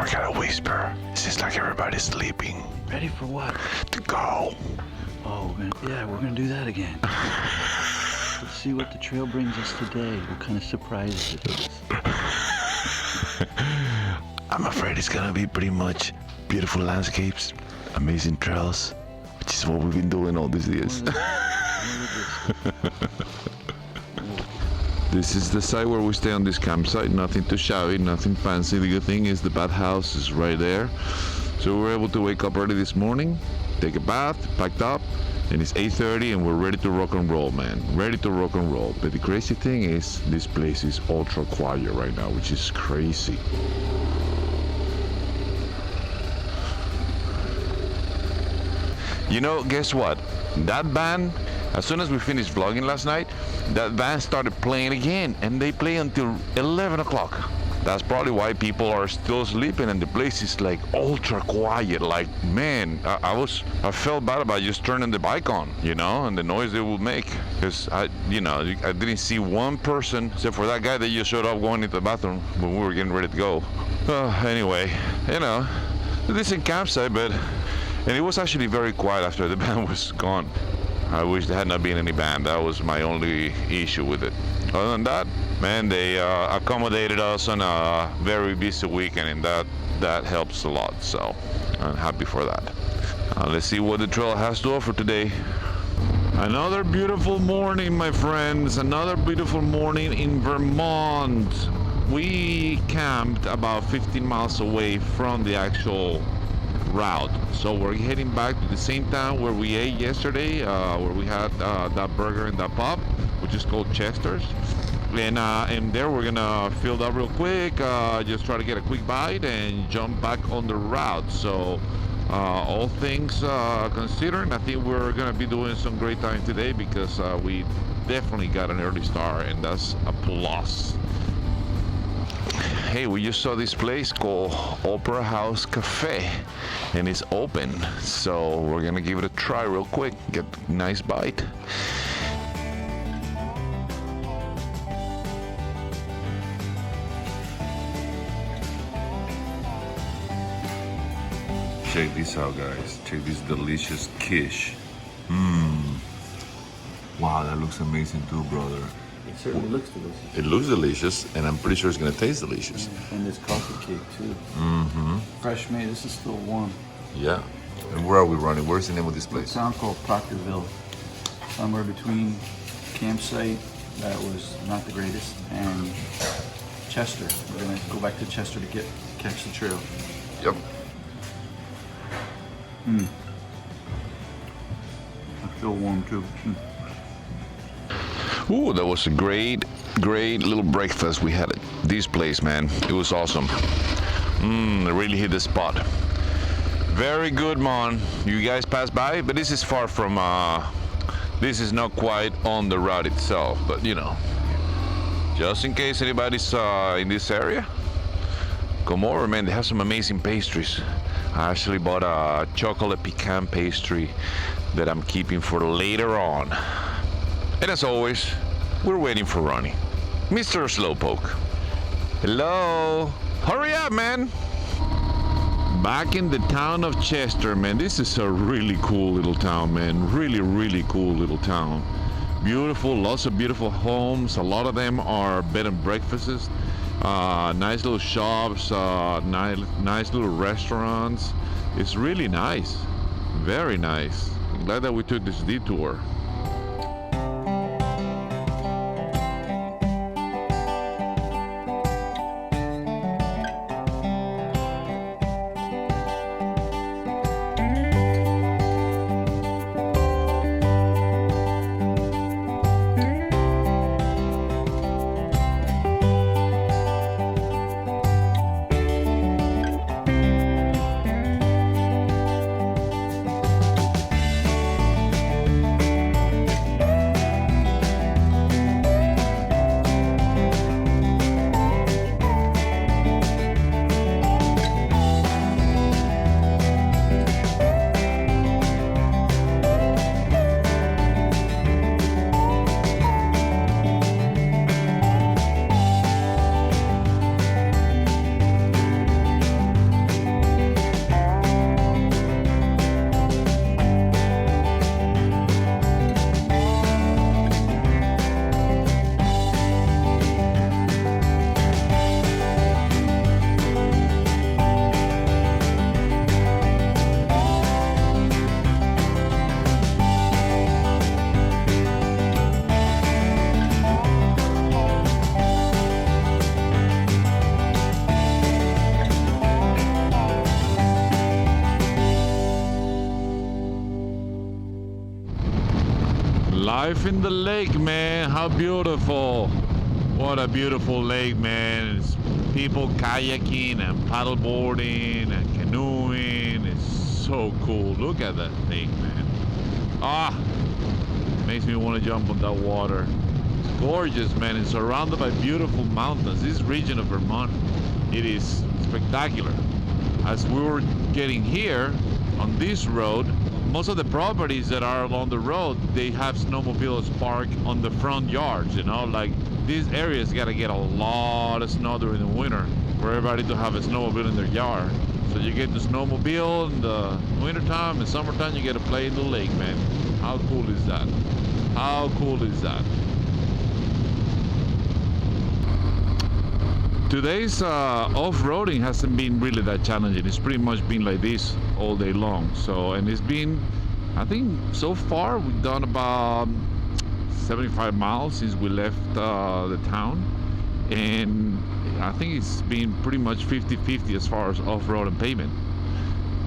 I gotta whisper. It seems like everybody's sleeping. Ready for what? To go. Oh, we're gonna do that again. Let's see what the trail brings us today. What kind of surprises it is. I'm afraid it's gonna be pretty much beautiful landscapes, amazing trails, which is what we've been doing all these years. This is the site where we stay on this campsite. Nothing too shabby, nothing fancy. The good thing is the bathhouse is right there. So we were able to wake up early this morning, take a bath, packed up, and it's 8:30 and we're ready to rock and roll, man. Ready to rock and roll. But the crazy thing is, this place is ultra quiet right now, which is crazy. You know, guess what? That band, as soon as we finished vlogging last night, that band started playing again, and they play until 11 o'clock. That's probably why people are still sleeping, and the place is like ultra quiet. Like, man, I felt bad about just turning the bike on, you know, and the noise it would make. Because I didn't see one person except for that guy that just showed up going into the bathroom when we were getting ready to go. Anyway, you know, a decent campsite, and it was actually very quiet after the band was gone. I wish there had not been any band. That was my only issue with it. Other than that, man, they accommodated us on a very busy weekend, and that helps a lot. So I'm happy for that. Let's see what the trail has to offer today. Another beautiful morning, my friends. Another beautiful morning in Vermont. We camped about 15 miles away from the actual route, so we're heading back to the same town where we ate yesterday, where we had that burger and that pub, which is called Chester's, and there we're gonna fill up real quick, just try to get a quick bite and jump back on the route. So all things considering, I think we're gonna be doing some great time today, because we definitely got an early start, and that's a plus. Hey, we just saw this place called Opera House Cafe, and it's open, so we're gonna give it a try real quick, get a nice bite. Check this out, guys. Check this delicious quiche. Wow, that looks amazing too, brother. It certainly looks delicious. It looks delicious, and I'm pretty sure it's gonna taste delicious. And this coffee cake too. Fresh made. This is still warm. Yeah. And where are we running? Where's the name of this A place? town called Proctorville. Somewhere between campsite that was not the greatest and Chester. We're gonna go back to Chester to catch the trail. Yep. It's still warm too. Ooh, that was a great little breakfast we had at this place, man. It was awesome. It really hit the spot. Very good, man. You guys passed by, but this is far from, this is not quite on the route itself, but you know, just in case anybody's in this area, come over, man. They have some amazing pastries. I actually bought a chocolate pecan pastry that I'm keeping for later on. And as always, we're waiting for Ronny, Mr. Slowpoke. Hello? Hurry up, man! Back in the town of Chester, man. This is a really cool little town, man. Really cool little town. Beautiful, lots of beautiful homes. A lot of them are bed and breakfasts. Nice little shops, nice little restaurants. It's really nice. Very nice. I'm glad that we took this detour. Life in the lake, man. How beautiful. What a beautiful lake, man. It's people kayaking and paddleboarding and canoeing. It's so cool. Look at that thing, man. Ah, makes me want to jump on that water. It's gorgeous, man. It's surrounded by beautiful mountains. This region of Vermont, it is spectacular. As we were getting here on this road, most of the properties that are along the road, they have snowmobiles parked on the front yards, you know, like these areas got to get a lot of snow during the winter for everybody to have a snowmobile in their yard. So you get the snowmobile in the wintertime and summertime you get to play in the lake, man. How cool is that? How cool is that? Today's off-roading hasn't been really that challenging. It's pretty much been like this all day long. So, and it's been, I think so far we've done about 75 miles since we left the town. And I think it's been pretty much 50-50 as far as off-road and pavement.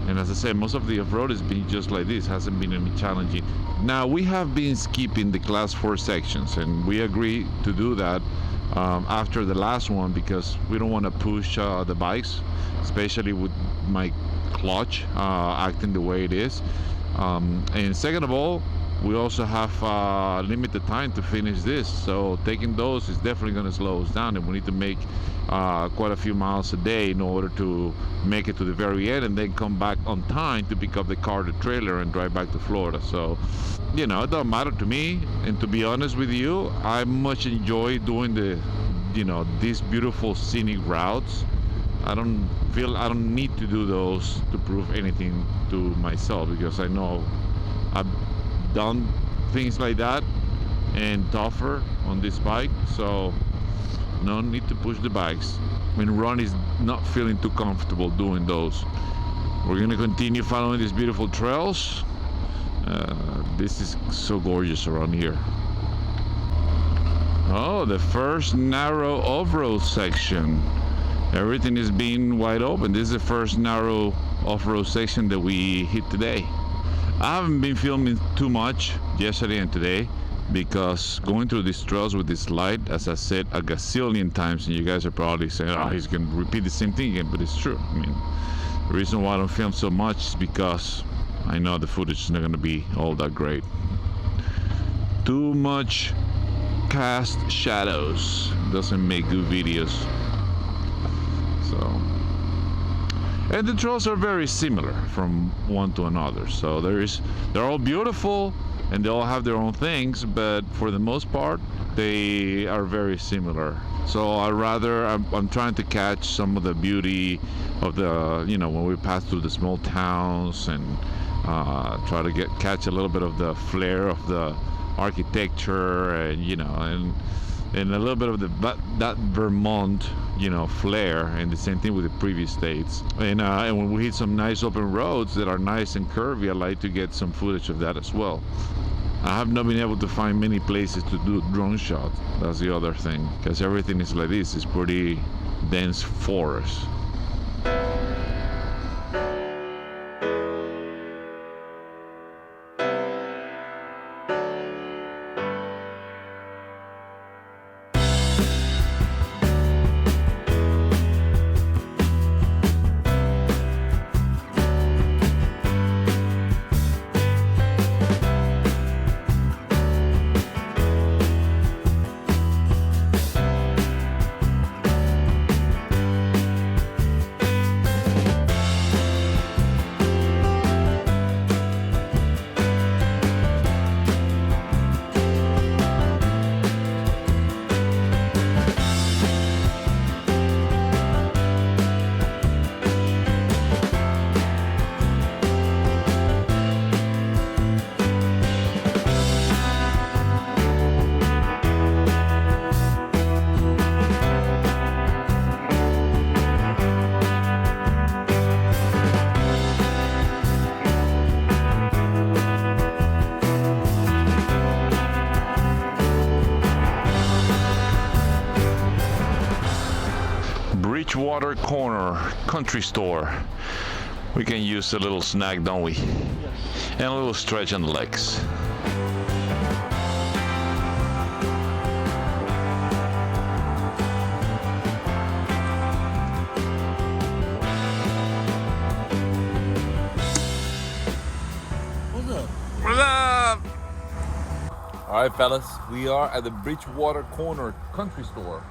And as I said, most of the off-road has been just like this, hasn't been any challenging. Now, we have been skipping the class 4 sections, and we agreed to do that after the last one because we don't want to push the bikes, especially with my clutch acting the way it is. And second of all, we also have limited time to finish this, so taking those is definitely going to slow us down, and we need to make quite a few miles a day in order to make it to the very end and then come back on time to pick up the car, the trailer, and drive back to Florida. So, you know, it doesn't matter to me, and to be honest with you, I much enjoy doing the, you know, these beautiful scenic routes. I don't need to do those to prove anything to myself, because I know I've done things like that and tougher on this bike, so no need to push the bikes when Ronny's not feeling too comfortable doing those. We're gonna continue following these beautiful trails. This is so gorgeous around here. Oh, the first narrow off-road section. Everything is being wide open. This is the first narrow off-road section that we hit today. I haven't been filming too much yesterday and today because going through these trails with this light, as I said a gazillion times, and you guys are probably saying, oh, he's going to repeat the same thing again, but it's true. I mean, the reason why I don't film so much is because I know the footage is not going to be all that great. Too much cast shadows doesn't make good videos. So, and the trails are very similar from one to another, so they're all beautiful and they all have their own things, but for the most part they are very similar. So I'm trying to catch some of the beauty of the, you know, when we pass through the small towns, and try to catch a little bit of the flair of the architecture, and you know, and a little bit of that Vermont, you know, flair, and the same thing with the previous states. And when we hit some nice open roads that are nice and curvy, I like to get some footage of that as well. I have not been able to find many places to do drone shots. That's the other thing, because everything is like this. It's pretty dense forest. Water Corner country store. We can use a little snack, don't we? Yes. And a little stretch on the legs. All right, fellas, we are at the Bridgewater Corner Country Store,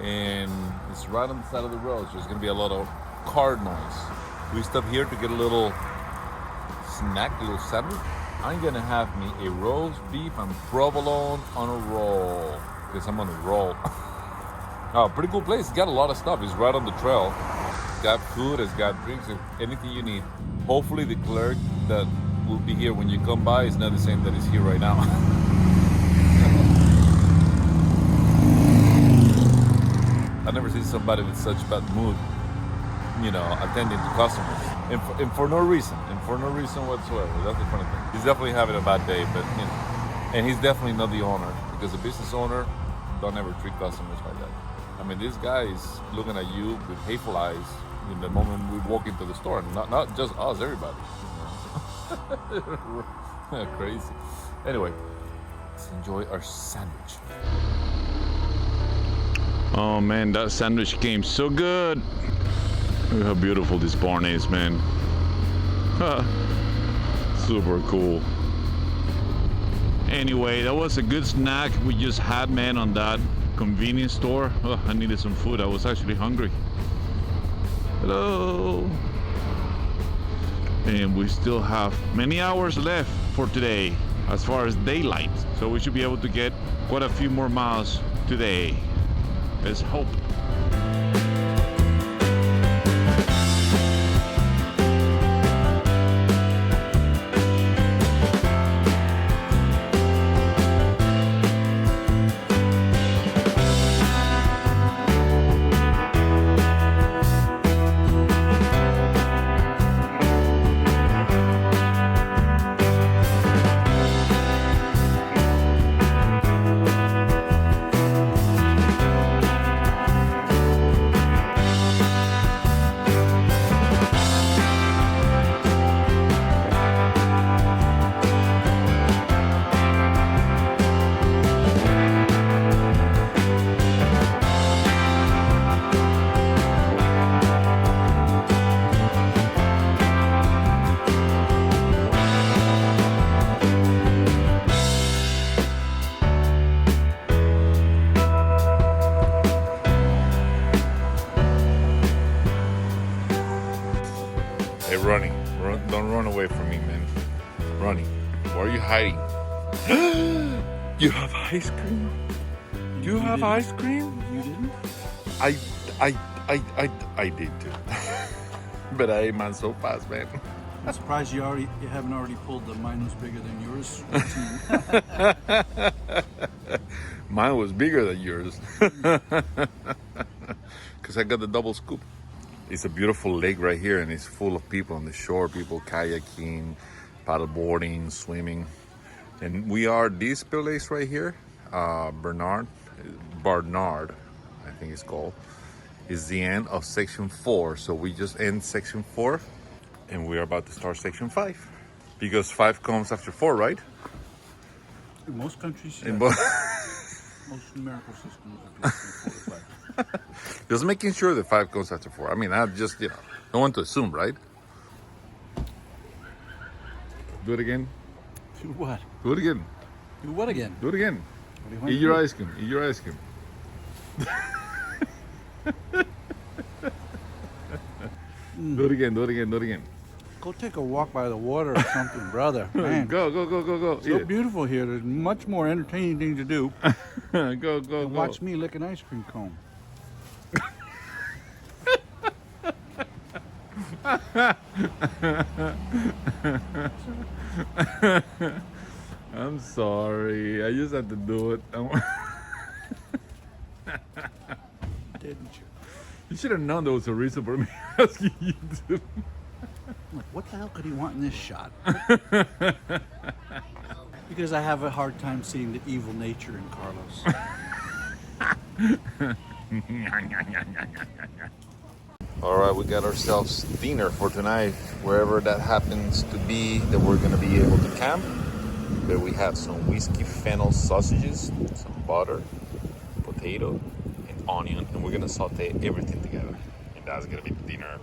and it's right on the side of the road, so there's gonna be a lot of car noise. We stopped here to get a little snack, a little sandwich. I'm gonna have me a roast beef and provolone on a roll, because I'm on a roll. Oh, pretty cool place. It's got a lot of stuff. It's right on the trail. It's got food, it's got drinks, anything you need. Hopefully the clerk that will be here when you come by is not the same that is here right now. I've never seen somebody with such bad mood, you know, attending to customers. And for no reason whatsoever. That's the funny thing. He's definitely having a bad day, but you know, and he's definitely not the owner, because the business owner don't ever treat customers like that. I mean, this guy is looking at you with hateful eyes in the moment we walk into the store. Not just us, everybody. You know? Crazy. Anyway, let's enjoy our sandwich. Oh man, that sandwich came so good. Look how beautiful this barn is, man. Super cool. Anyway, that was a good snack we just had, man, on that convenience store. Oh, I needed some food. I was actually hungry. Hello. And we still have many hours left for today as far as daylight. So we should be able to get quite a few more miles today. Let's hope. Hey, Ronny, don't run away from me, man. Ronny, why are you hiding? You have ice cream? You have ice cream? You didn't? I did too. But I ate mine so fast, man. I'm surprised you haven't already pulled the mine was bigger than yours. Mine was bigger than yours. Because I got the double scoop. It's a beautiful lake right here, and it's full of people on the shore, people kayaking, paddleboarding, swimming. And we are this place right here, Barnard, I think it's called, is the end of section 4. So we just end section 4, and we're about to start section 5. Because 5 comes after 4, right? In most countries, In most numerical systems are 4 to 5. Just making sure that 5 comes after 4. I mean, I just, you know, don't want to assume, right? Do it again. Do what? Do it again. Do what again? Do it again. What do you want Eat to your do? ice cream. Eat your ice cream. Do it again. Do it again. Do it again. Go take a walk by the water or something, brother. Man, Go. it's so beautiful here. There's much more entertaining thing to do Go. than watch me lick an ice cream cone. I'm sorry. I just had to do it. Didn't you? You should have known there was a reason for me asking you to. I'm like, what the hell could he want in this shot? Because I have a hard time seeing the evil nature in Carlos. All right, we got ourselves dinner for tonight, wherever that happens to be that we're gonna be able to camp. But we have some whiskey fennel sausages, some butter, potato, and onion, and we're gonna saute everything together. And that's gonna be the dinner.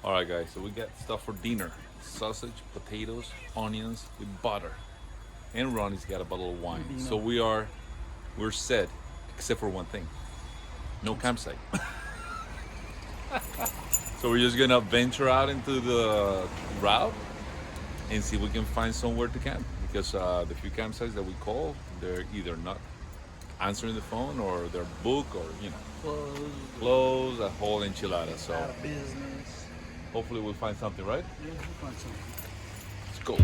All right, guys, so we got stuff for dinner. Sausage, potatoes, onions with butter. And Ronnie's got a bottle of wine. So we're set, except for one thing. No campsite. So we're just gonna venture out into the route and see if we can find somewhere to camp. Because the few campsites that we call, they're either not answering the phone or they're booked or, you know, closed, a whole enchilada. So Out of business. hopefully we'll find something, right? Yeah, we'll find something. Let's go.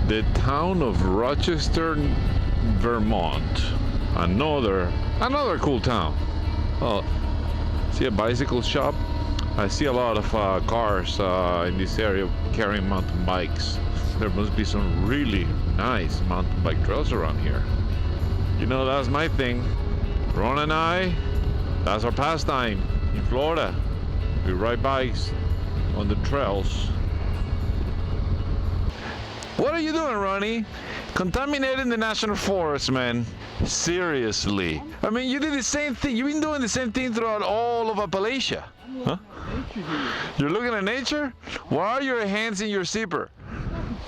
The town of Rochester, Vermont. Another cool town. Oh, see a bicycle shop? I see a lot of cars in this area carrying mountain bikes. There must be some really nice mountain bike trails around here. You know, that's my thing. Ron and I, that's our pastime in Florida. We ride bikes on the trails. What are you doing, Ronnie? Contaminating the national forest, man. Seriously. I mean, you did the same thing. You've been doing the same thing throughout all of Appalachia. Huh? You're looking at nature? Why are your hands in your zipper?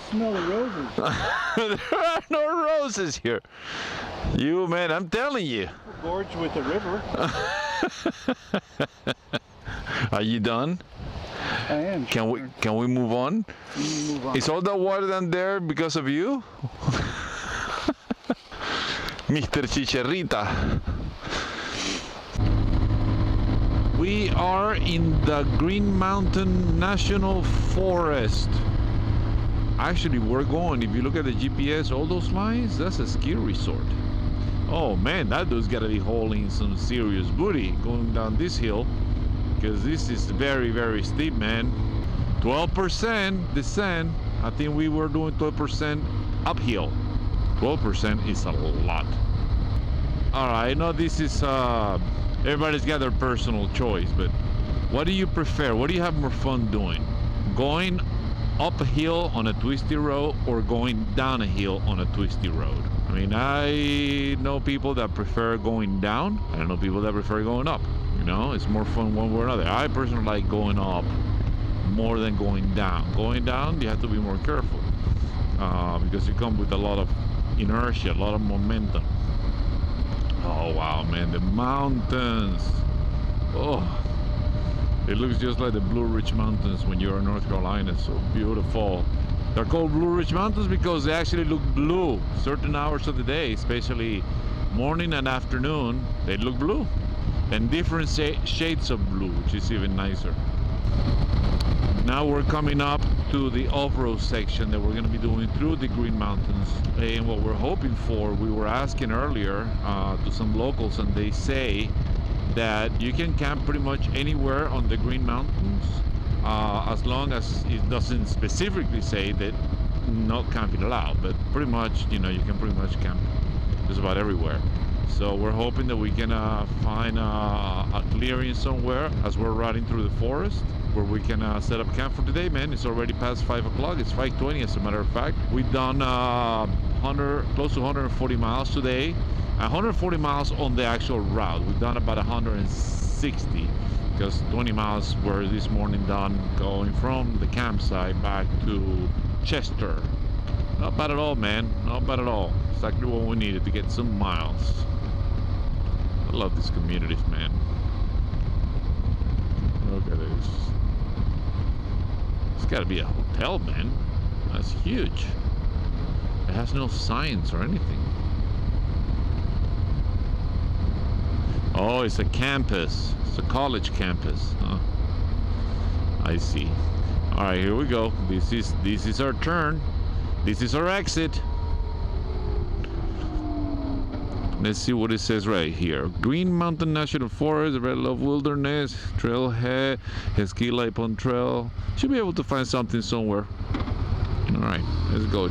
Smell the roses. There are no roses here. You, man, I'm telling you. Gorge with the river. Are you done? I am. Can we move on? Move on. Is all that water down there because of you? Mr. Chicherrita. We are in the Green Mountain National Forest. Actually, we're going, if you look at the GPS, all those lines, that's a ski resort. Oh man, that dude's gotta be hauling some serious booty going down this hill, because this is very, very steep, man. 12% descent. I think we were doing 12% uphill. 12% is a lot. All right, I know this is everybody's got their personal choice, but what do you prefer? What do you have more fun doing? Going up a hill on a twisty road or going down a hill on a twisty road? I mean, I know people that prefer going down. I know people that prefer going up. You know, it's more fun one way or another. I personally like going up more than going down. Going down, you have to be more careful because you come with a lot of inertia, a lot of momentum. Oh wow, man, the mountains. Oh, it looks just like the Blue Ridge Mountains when you're in North Carolina. So beautiful. They're called Blue Ridge Mountains because they actually look blue certain hours of the day, especially morning and afternoon. They look blue, and different shades of blue, which is even nicer. Now we're coming up to the off-road section that we're going to be doing through the Green Mountains. And what we're hoping for, we were asking earlier to some locals, and they say that you can camp pretty much anywhere on the Green Mountains as long as it doesn't specifically say that not camping allowed. But pretty much, you know, you can pretty much camp just about everywhere. So we're hoping that we can find a clearing somewhere as we're riding through the forest where we can set up camp for today, man. It's already past 5 o'clock. It's 5:20 as a matter of fact. We've done close to 140 miles today. 140 miles on the actual route. We've done about 160 because 20 miles were this morning done going from the campsite back to Chester. Not bad at all, man. Not bad at all. Exactly what we needed to get some miles. I love these communities, man. Look at this. It's gotta be a hotel, man. That's huge. It has no signs or anything. Oh, it's a campus. It's a college campus. Huh? I see. All right, here we go. This is our turn. This is our exit. Let's see what it says right here. Green Mountain National Forest, Red Love Wilderness, Trailhead, Ski Lipon Trail. Should be able to find something somewhere. All right, let's go.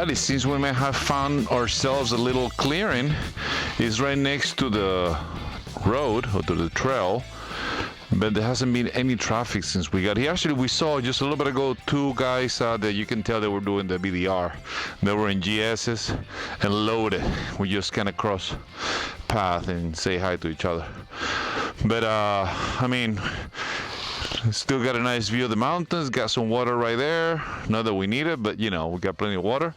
It seems we may have found ourselves a little clearing. It's right next to the road or to the trail, but there hasn't been any traffic since we got here. Actually, we saw just a little bit ago 2 guys that you can tell they were doing the BDR. They were in GSs and loaded. We just kind of cross path and say hi to each other. But I mean, still got a nice view of the mountains, got some water right there. Not that we need it, but you know, we got plenty of water.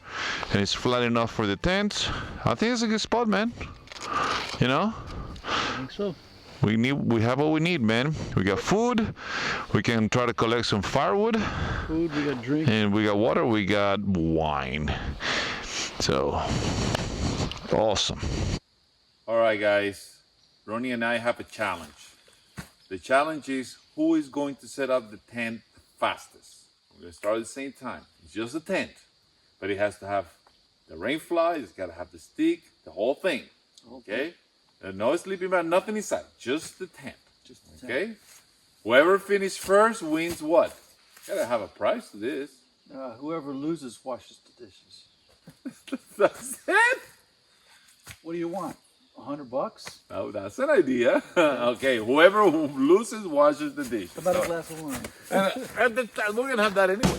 And it's flat enough for the tents. I think it's a good spot, man. You know? I think so. We have what we need, man. We got food. We can try to collect some firewood. Food, we got drink. And we got water, we got wine. So, awesome. All right, guys. Ronny and I have a challenge. The challenge is who is going to set up the tent fastest. We're going to start at the same time. It's just a tent, but it has to have the rain fly, it's got to have the stick, the whole thing. Okay? No sleeping bag, nothing inside, just the tent. Just the Okay? Whoever finishes first wins what? Gotta have a prize to this. Whoever loses washes the dishes. That's it? What do you want? $100? Oh, that's an idea. Okay, whoever loses washes the dish. How about a glass of wine? And we're gonna have that anyway.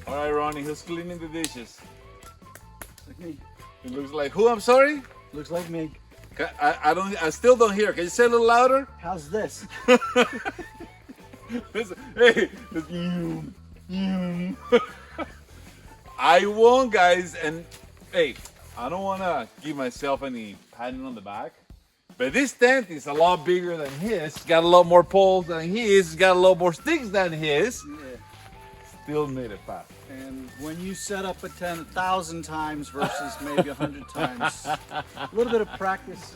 All right, Ronny, who's cleaning the dishes? Like me. It looks like who? I'm sorry. Looks like me. I still don't hear. Can you say a little louder? How's this? Listen, hey, I won, guys, and hey, I don't want to give myself any patting on the back, but this tent is a lot bigger than his. It's got a lot more poles than his. It's got a lot more sticks than his. Yeah. Still made it fast. And when you set up a tent 1,000 times versus maybe 100 times, a little bit of practice.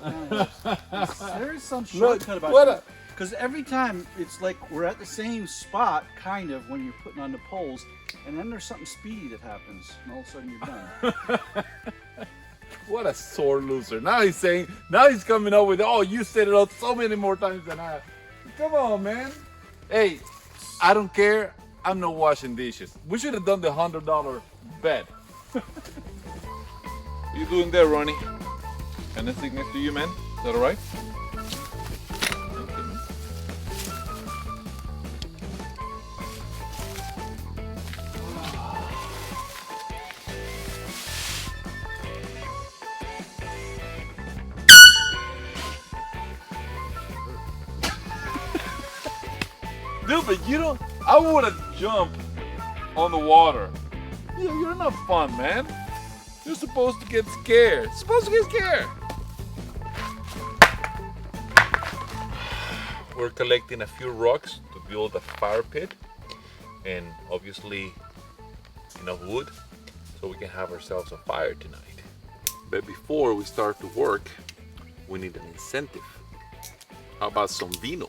There is some shortcut about it. Because every time it's like we're at the same spot, kind of, when you're putting on the poles, and then there's something speedy that happens, and all of a sudden you're done. What a sore loser. Now he's coming up with, oh, you set it up so many more times than I have. Come on, man. Hey, I don't care. I'm not washing dishes. We should have done the $100 bet. What are you doing there, Ronny? Can I sit next to you, man? Is that all right? Dude, but you don't. I would have jumped on the water. You're not fun, man. You're supposed to get scared. You're supposed to get scared. We're collecting a few rocks to build a fire pit, and obviously enough wood so we can have ourselves a fire tonight. But before we start to work, we need an incentive. How about some vino?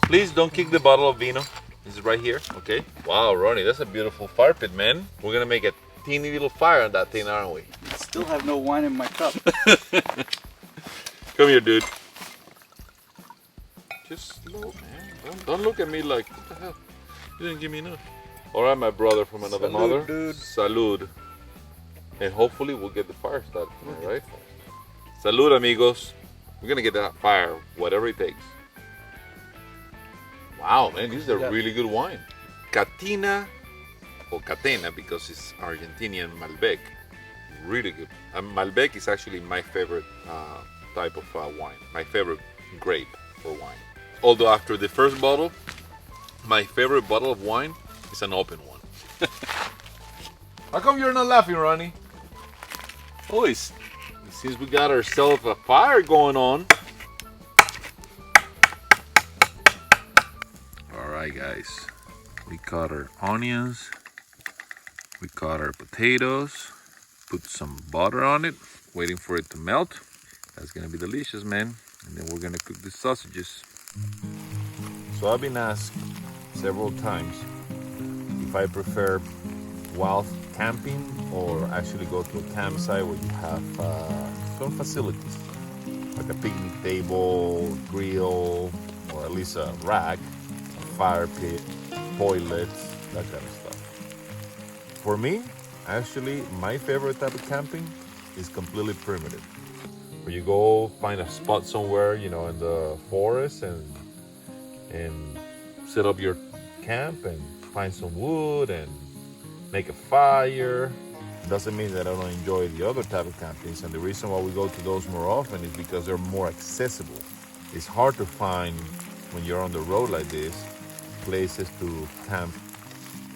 Please don't kick the bottle of vino. This is right here, okay? Wow, Ronny, that's a beautiful fire pit, man. We're gonna make a teeny little fire on that thing, aren't we? Still have no wine in my cup. Come here, dude. Just slow, man. Don't look at me like, what the hell? You didn't give me enough. All right, my brother from another mother. Dude. Salud. And hopefully we'll get the fire started tonight, right? Salud, amigos. We're gonna get that fire, whatever it takes. Wow, man, this is a really good wine. Catina, or Catena, because it's Argentinian Malbec. Really good. Malbec is actually my favorite type of wine. My favorite grape for wine. Although after the first bottle, my favorite bottle of wine is an open one. How come you're not laughing, Ronny? Oh, it seems we got ourselves a fire going on. All right, guys. We cut our onions. We cut our potatoes. Put some butter on it, waiting for it to melt. That's gonna be delicious, man. And then we're gonna cook the sausages. So I've been asked several times if I prefer wild camping or actually go to a campsite where you have some facilities like a picnic table, grill, or at least a rack, a fire pit, toilets, that kind of stuff. For me, actually, my favorite type of camping is completely primitive. Where you go find a spot somewhere, you know, in the forest and set up your camp and find some wood and make a fire. Doesn't mean that I don't enjoy the other type of campings, and the reason why we go to those more often is because they're more accessible. It's hard to find, when you're on the road like this, places to camp.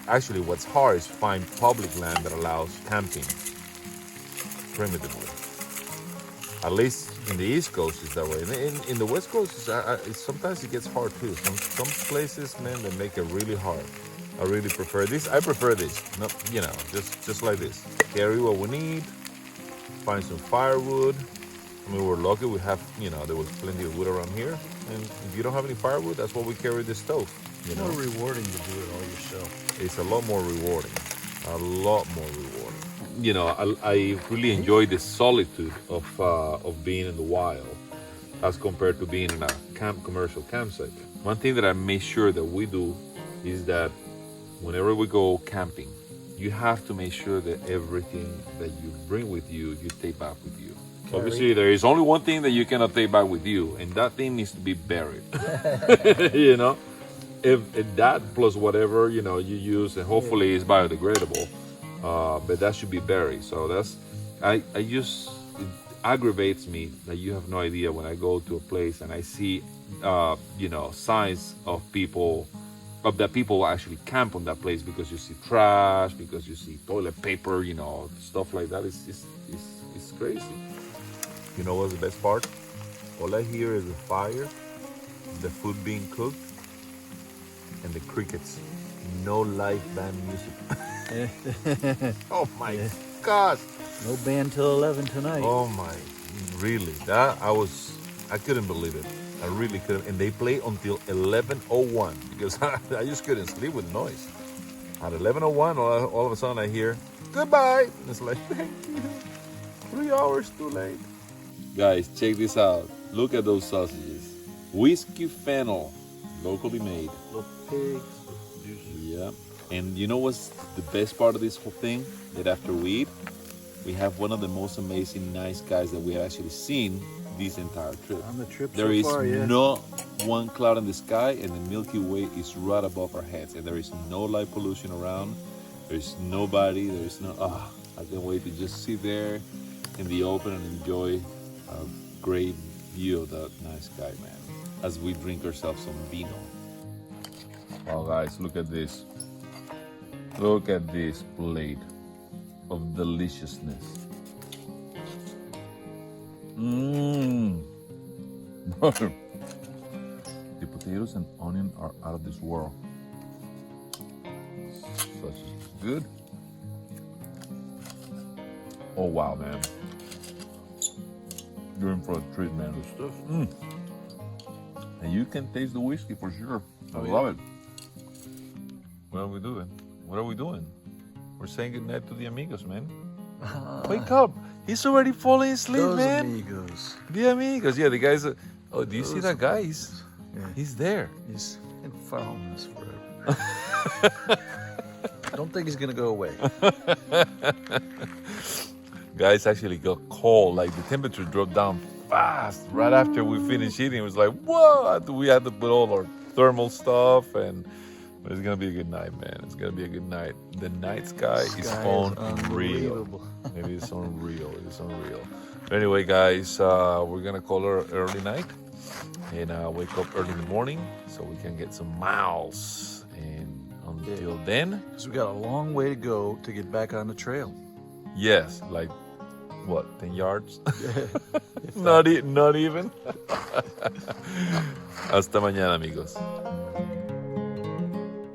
Actually, what's hard is find public land that allows camping primitively. At least in the East Coast is that way. In the West Coast, sometimes it gets hard too. Some places, man, they make it really hard. I really prefer this. I prefer this. No, you know, just like this. Carry what we need. Find some firewood. I mean, we're lucky. We have, you know, there was plenty of wood around here. And if you don't have any firewood, that's what we carry the stove. You know, It's more rewarding to do it all yourself. it's a lot more rewarding. A lot more rewarding. You know, I really enjoy the solitude of being in the wild as compared to being in a commercial campsite. One thing that I make sure that we do is that whenever we go camping, you have to make sure that everything that you bring with you, you take back with you. Obviously, there is only one thing that you cannot take back with you, and that thing needs to be buried. You know, if that plus whatever, you know, you use, and hopefully it's biodegradable, but that should be buried. So that's, it aggravates me that you have no idea when I go to a place and I see, you know, signs of that people actually camp on that place, because you see trash, because you see toilet paper, you know, stuff like that. It's crazy. You know what's the best part? All I hear is the fire, the food being cooked, and the crickets. No live band music. Oh my gosh. No band till 11 tonight. Oh my, really? I couldn't believe it. I really couldn't. And they play until 11:01 because I just couldn't sleep with noise. At 11:01, all of a sudden I hear, goodbye. And it's like, thank you. 3 hours too late. Guys, check this out. Look at those sausages. Whiskey fennel, locally made. Little pigs. Yeah. And you know what's the best part of this whole thing? That after we eat, we have one of the most amazing, nice guys that we have actually seen this entire trip. On the trip There so is far, yeah. not one cloud in the sky, and the Milky Way is right above our heads, and there is no light pollution around. There's nobody. There's no. I can't wait to just sit there in the open and enjoy a great view of that nice sky, man, as we drink ourselves some vino. Oh, guys, look at this. Look at this plate of deliciousness. Mmm. The potatoes and onion are out of this world. Such good. Oh wow, man. You're in for a treat, man. This stuff. And you can taste the whiskey for sure. I love it. What are we doing? What are we doing? We're saying goodnight to the Amigos, man. Wake up. He's already falling asleep, Those man. Amigos. The Amigos. Yeah, the guys. Oh, do you see that guy? He's there. He's been following us forever. Don't think he's gonna go away. Guys actually got cold. Like the temperature dropped down fast right after we finished eating. It was like, whoa! We had to put all our thermal stuff, and but it's gonna be a good night, man. It's gonna be a good night. The night sky is unreal. It is unreal. It is unreal. But anyway, guys, we're gonna call her early night and wake up early in the morning so we can get some miles. And until then, Because we got a long way to go to get back on the trail. yes, like what, 10 yards? not even. Hasta mañana, amigos.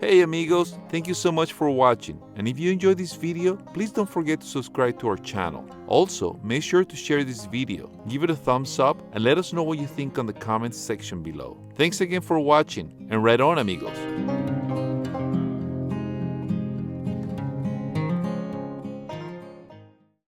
Hey amigos, thank you so much for watching, and if you enjoyed this video, please don't forget to subscribe to our channel. Also, make sure to share this video, give it a thumbs up, and let us know what you think on the comments section below. Thanks again for watching, and right on amigos!